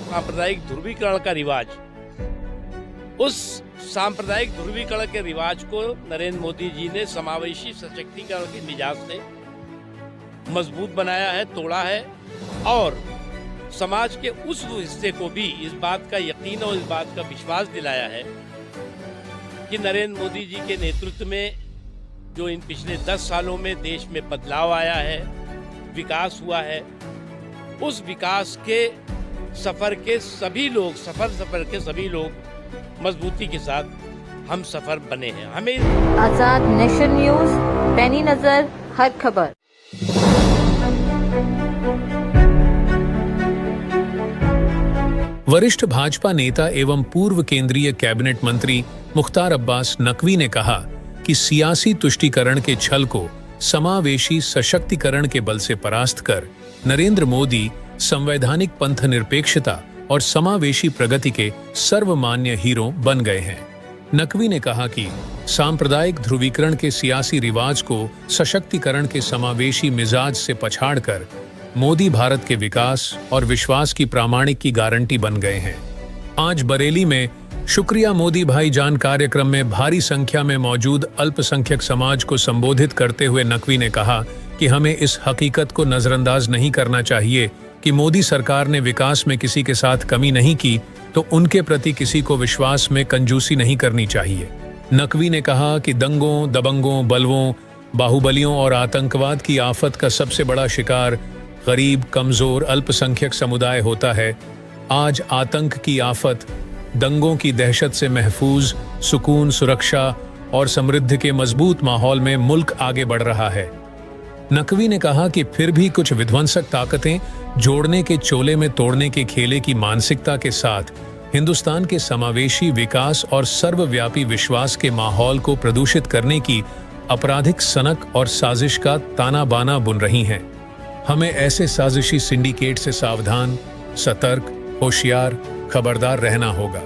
सांप्रदायिक ध्रुवीकरण का रिवाज, उस सांप्रदायिक ध्रुवीकरण के रिवाज को नरेंद्र मोदी जी ने समावेशी सशक्तिकरण की मिजाज से मजबूत बनाया है, तोड़ा है और समाज के उस हिस्से को भी इस बात का यकीन और इस बात का विश्वास दिलाया है कि नरेंद्र मोदी जी के नेतृत्व में जो इन पिछले 10 सालों में देश में बदलाव आया है, विकास हुआ है, उस विकास के सफर के सभी लोग मजबूती के साथ हम सफर बने हैं। हमें आजाद नेशन न्यूज, पैनी नजर, हर खबर। वरिष्ठ भाजपा नेता एवं पूर्व केंद्रीय कैबिनेट मंत्री मुख्तार अब्बास नकवी ने कहा कि सियासी तुष्टीकरण के छल को समावेशी सशक्तिकरण के बल से परास्त कर नरेंद्र मोदी संवैधानिक पंथ निरपेक्षता और समावेशी प्रगति के सर्वमान्य हीरो बन गए हैं। नकवी ने कहा कि सांप्रदायिक ध्रुवीकरण के सियासी रिवाज को सशक्तिकरण के समावेशी मिजाज से पछाड़कर मोदी भारत के विकास और विश्वास की प्रामाणिक की गारंटी बन गए हैं। आज बरेली में शुक्रिया मोदी भाईजान कार्यक्रम में भारी संख्या में मौजूद अल्पसंख्यक समाज को संबोधित करते हुए नकवी ने कहा कि हमें इस हकीकत को नजरअंदाज नहीं करना चाहिए कि मोदी सरकार ने विकास में किसी के साथ कमी नहीं की तो उनके प्रति किसी को विश्वास में कंजूसी नहीं करनी चाहिए। नकवी ने कहा कि दंगों, दबंगों, बलवों, बाहुबलियों और आतंकवाद की आफत का सबसे बड़ा शिकार गरीब, कमजोर, अल्पसंख्यक समुदाय होता है। आज आतंक की आफत, दंगों की दहशत से महफूज, सुकून, सुरक्षा और समृद्धि के मजबूत माहौल में मुल्क आगे बढ़ रहा है। नकवी ने कहा कि फिर भी कुछ विध्वंसक ताकतें जोड़ने के चोले में तोड़ने के खेले की मानसिकता के साथ हिंदुस्तान के समावेशी विकास और सर्वव्यापी विश्वास के माहौल को प्रदूषित करने की आपराधिक सनक और साजिश का ताना बाना बुन रही हैं। हमें ऐसे साजिशी सिंडिकेट से सावधान, सतर्क, होशियार, खबरदार रहना होगा।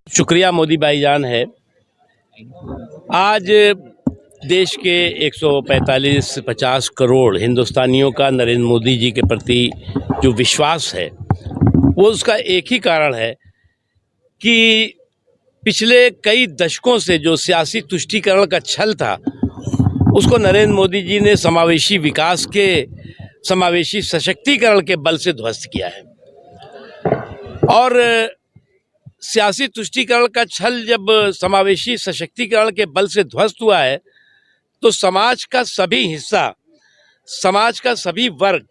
शुक्रिया मोदी भाईजान है। आज देश के 145-50 करोड़ हिंदुस्तानियों का नरेंद्र मोदी जी के प्रति जो विश्वास है वो उसका एक ही कारण है कि पिछले कई दशकों से जो सियासी तुष्टीकरण का छल था उसको नरेंद्र मोदी जी ने समावेशी विकास के समावेशी सशक्तिकरण के बल से ध्वस्त किया है। और सियासी तुष्टीकरण का छल जब समावेशी सशक्तिकरण के बल से ध्वस्त हुआ है तो समाज का सभी हिस्सा, समाज का सभी वर्ग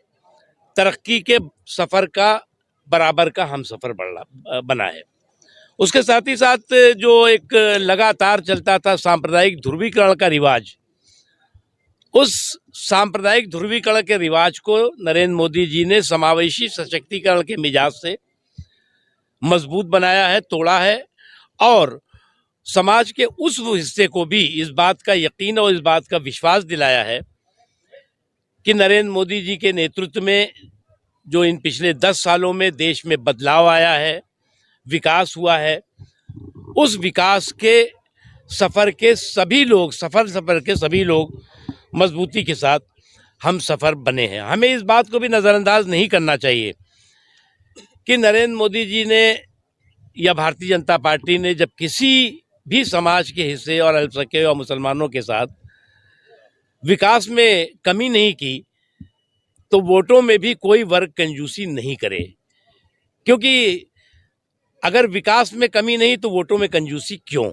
तरक्की के सफर का बराबर का हमसफर बना है। उसके साथ ही साथ जो एक लगातार चलता था सांप्रदायिक ध्रुवीकरण का रिवाज, उस सांप्रदायिक ध्रुवीकरण के रिवाज को नरेंद्र मोदी जी ने समावेशी सशक्तिकरण के मिजाज से मजबूत बनाया है, तोड़ा है और समाज के उस हिस्से को भी इस बात का यकीन और इस बात का विश्वास दिलाया है कि नरेंद्र मोदी जी के नेतृत्व में जो इन पिछले 10 सालों में देश में बदलाव आया है, विकास हुआ है, उस विकास के सफर के सभी लोग मजबूती के साथ हम सफर बने हैं। हमें इस बात को भी नज़रअंदाज नहीं करना चाहिए कि नरेंद्र मोदी जी ने या भारतीय जनता पार्टी ने जब किसी भी समाज के हिस्से और अल्पसंख्यक और मुसलमानों के साथ विकास में कमी नहीं की तो वोटों में भी कोई वर्ग कंजूसी नहीं करे, क्योंकि अगर विकास में कमी नहीं तो वोटों में कंजूसी क्यों।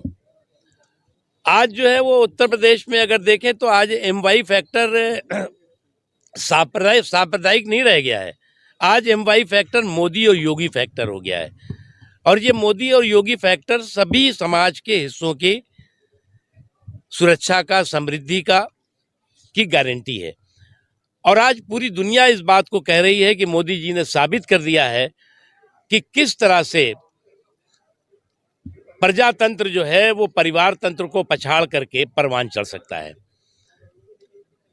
आज जो है वो उत्तर प्रदेश में अगर देखें तो आज MY फैक्टर सांप्रदायिक नहीं रह गया है। आज MY फैक्टर मोदी और योगी फैक्टर हो गया है और ये मोदी और योगी फैक्टर सभी समाज के हिस्सों की सुरक्षा का, समृद्धि की गारंटी है। और आज पूरी दुनिया इस बात को कह रही है कि मोदी जी ने साबित कर दिया है कि किस तरह से प्रजातंत्र जो है वो परिवार तंत्र को पछाड़ करके परवान चढ़ सकता है।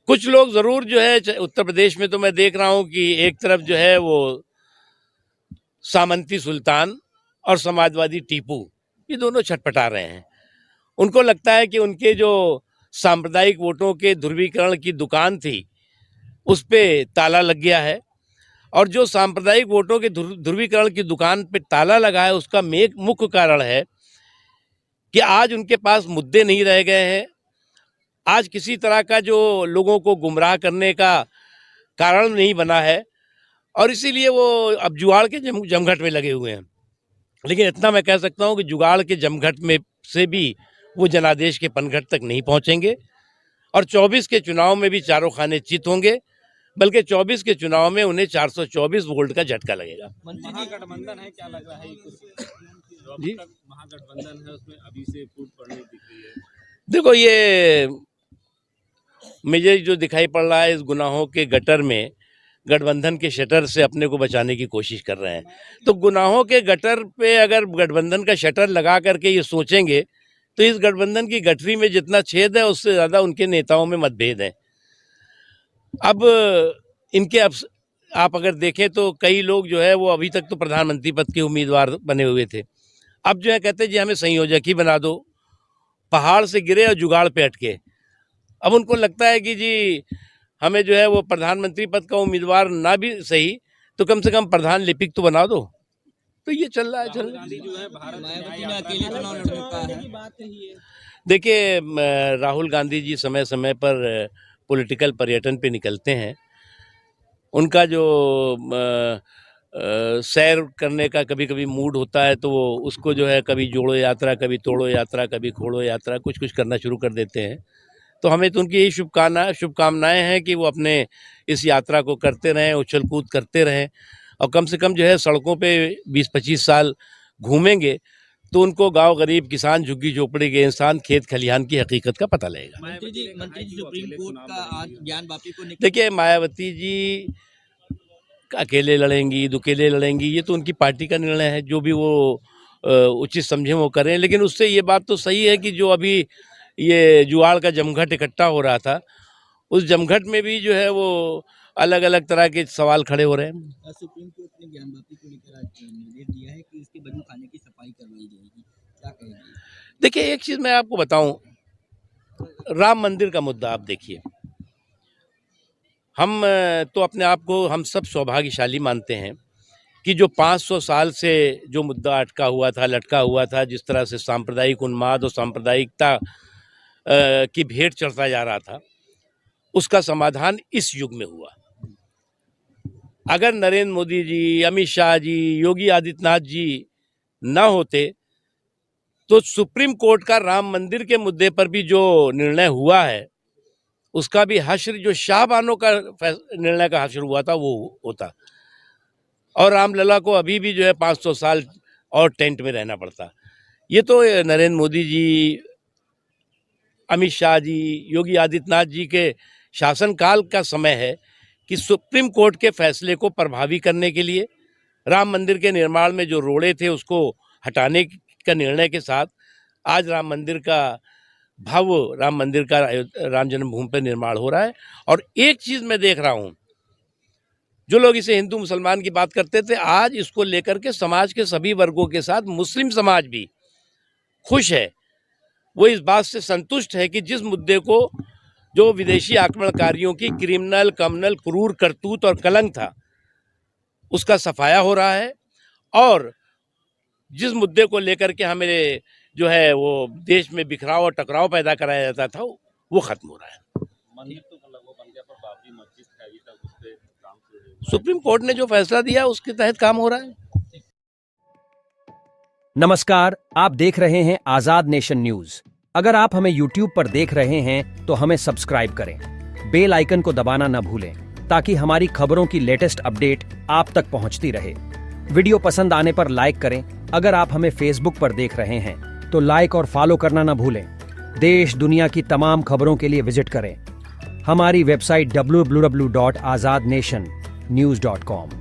कुछ लोग जरूर जो है उत्तर प्रदेश में तो मैं देख रहा हूं कि एक तरफ जो है वो सामंती सुल्तान और समाजवादी टीपू, ये दोनों छटपटा रहे हैं। उनको लगता है कि उनके जो सांप्रदायिक वोटों के ध्रुवीकरण की दुकान थी उस पे ताला लग गया है, और जो सांप्रदायिक वोटों के ध्रुवीकरण की दुकान पे ताला लगा है उसका मुख्य कारण है कि आज उनके पास मुद्दे नहीं रह गए हैं। आज किसी तरह का जो लोगों को गुमराह करने का कारण नहीं बना है, और इसीलिए वो अब जुगाड़ के जमघट में लगे हुए हैं। लेकिन इतना मैं कह सकता हूं कि जुगाड़ के जमघट में से भी वो जनादेश के पनघट तक नहीं पहुंचेंगे, और 24 के चुनाव में भी चारों खाने चित होंगे, बल्कि 24 के चुनाव में उन्हें 424 वोल्ट का झटका लगेगा। महागठबंधन है, क्या लग रहा है जी, महागठबंधन है उसमें अभी से फूट पड़ने दिख रही है। देखो, ये मुझे जो दिखाई पड़ रहा है, इस गुनाहों के गटर में गठबंधन के शटर से अपने को बचाने की कोशिश कर रहे हैं। तो गुनाहों के गटर पे अगर गठबंधन का शटर लगा करके ये सोचेंगे तो इस गठबंधन की गठरी में जितना छेद है उससे ज़्यादा उनके नेताओं में मतभेद है। अब इनके आप अगर देखें तो कई लोग जो है वो अभी तक तो प्रधानमंत्री पद के उम्मीदवार बने हुए थे, अब जो है कहते हैं जी हमें संयोजक ही बना दो, पहाड़ से गिरे और जुगाड़ पे अटके। अब उनको लगता है कि जी हमें जो है वो प्रधानमंत्री पद का उम्मीदवार ना भी सही तो कम से कम प्रधान लिपिक तो बना दो। तो ये चल रहा है। देखिए, राहुल गांधी जी समय समय पर पॉलिटिकल पर्यटन पे निकलते हैं। उनका जो सैर करने का कभी कभी मूड होता है तो वो उसको जो है कभी जोड़ो यात्रा, कभी तोड़ो यात्रा, कभी खोड़ो यात्रा, कुछ कुछ करना शुरू कर देते हैं। तो हमें तो उनकी यही शुभकामनाएं हैं कि वो अपने इस यात्रा को करते रहें, उछल कूद करते रहें, और कम से कम जो है सड़कों पे 20-25 साल घूमेंगे तो उनको गांव गरीब, किसान, झुग्गी झोपड़ी के इंसान, खेत खलिहान की हकीकत का पता लगेगा। मंत्री जी सुप्रीम कोर्ट का आज ज्ञान वापी को देखिए, मायावती जी अकेले लड़ेंगी, दुकेले लड़ेंगी, ये तो उनकी पार्टी का निर्णय है, जो भी वो उचित समझे वो करें। लेकिन उससे ये बात तो सही है कि जो अभी ये जुगाड़ का जमघट इकट्ठा हो रहा था, उस जमघट में भी जो है वो अलग अलग तरह के सवाल खड़े हो रहे हैं। सुप्रीम कोर्ट ने ज्ञान वापी को लेकर आज निर्देश दिया है कि इसके बजू खाने की सफाई करवाई जाएगी, क्या कहेंगे? देखिए, एक चीज मैं आपको बताऊं, राम मंदिर का मुद्दा आप देखिए, हम तो अपने आप को हम सब सौभाग्यशाली मानते हैं कि जो 500 साल से जो मुद्दा अटका हुआ था, लटका हुआ था, जिस तरह से सांप्रदायिक उन्माद और सांप्रदायिकता की भेंट चढ़ता जा रहा था, उसका समाधान इस युग में हुआ। अगर नरेंद्र मोदी जी, अमित शाह जी, योगी आदित्यनाथ जी ना होते तो सुप्रीम कोर्ट का राम मंदिर के मुद्दे पर भी जो निर्णय हुआ है उसका भी हश्र, जो शाहबानों का निर्णय का हश्र हुआ था, वो होता, और रामलला को अभी भी जो है 500 साल और टेंट में रहना पड़ता। ये तो नरेंद्र मोदी जी, अमित शाह जी, योगी आदित्यनाथ जी के शासनकाल का समय है कि सुप्रीम कोर्ट के फैसले को प्रभावी करने के लिए राम मंदिर के निर्माण में जो रोड़े थे उसको हटाने का निर्णय के साथ आज राम मंदिर का राम जन्मभूमि पर निर्माण हो रहा है। और एक चीज़ मैं देख रहा हूँ, जो लोग इसे हिंदू मुसलमान की बात करते थे, आज इसको लेकर के समाज के सभी वर्गों के साथ मुस्लिम समाज भी खुश है। वो इस बात से संतुष्ट है कि जिस मुद्दे को, जो विदेशी आक्रमणकारियों की क्रिमिनल, कम्युनल, क्रूर करतूत और कलंक था, उसका सफाया हो रहा है, और जिस मुद्दे को लेकर के हमें जो है वो देश में बिखराव और टकराव पैदा कराया जाता था, वो खत्म हो रहा है। मंदिर तो लगभग बन गया, पर बाबरी मस्जिद है अभी तक, उस पे काम शुरू है। सुप्रीम कोर्ट ने जो फैसला दिया उसके तहत काम हो रहा है। नमस्कार, आप देख रहे हैं आजाद नेशन न्यूज। अगर आप हमें YouTube पर देख रहे हैं तो हमें सब्सक्राइब करें, बेल आइकन को दबाना न भूलें ताकि हमारी खबरों की लेटेस्ट अपडेट आप तक पहुंचती रहे। वीडियो पसंद आने पर लाइक करें। अगर आप हमें Facebook पर देख रहे हैं तो लाइक और फॉलो करना न भूलें। देश दुनिया की तमाम खबरों के लिए विजिट करें हमारी वेबसाइट www.azadnationnews.com।